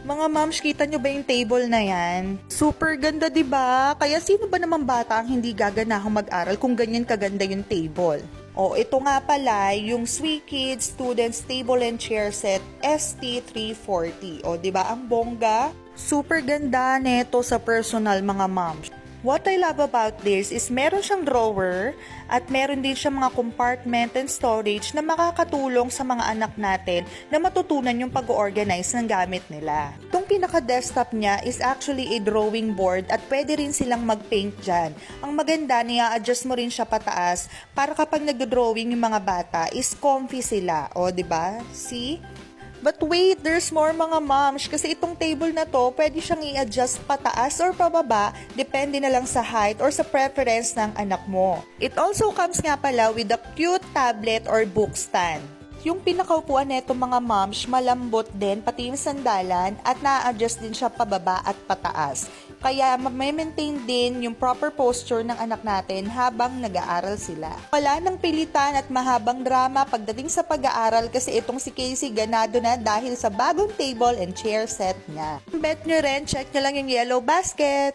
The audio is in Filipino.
Mga moms, kita nyo ba yung table na yan? Super ganda, 'di ba? Kaya sino ba namang bata ang hindi gaganahang mag-aral kung ganyan kaganda yung table? O, ito nga pala, yung Sweet Kids Students Table and Chair Set ST340. O, 'di ba ang bongga? Super ganda neto sa personal, mga moms. What I love about this is meron siyang drawer at meron din siyang mga compartment and storage na makakatulong sa mga anak natin na matutunan yung pag-organize ng gamit nila. Itong pinaka-desktop niya is actually a drawing board at pwede rin silang mag-paint dyan. Ang maganda, nia-adjust mo rin siya pataas para kapag nag-drawing yung mga bata is comfy sila. O, 'di ba? See? But wait, there's more, mga moms, kasi itong table na to, pwede siyang i-adjust pataas or pababa, depende na lang sa height or sa preference ng anak mo. It also comes nga pala with a cute tablet or book stand. Yung pinakaupuan neto, mga moms, malambot din, pati yung sandalan, at na-adjust din siya pababa at pataas. Kaya may-maintain din yung proper posture ng anak natin habang nag-aaral sila. Wala nang pilitan at mahabang drama pagdating sa pag-aaral kasi itong si Casey ganado na dahil sa bagong table and chair set niya. Bet nyo rin, check nyo lang yung yellow basket.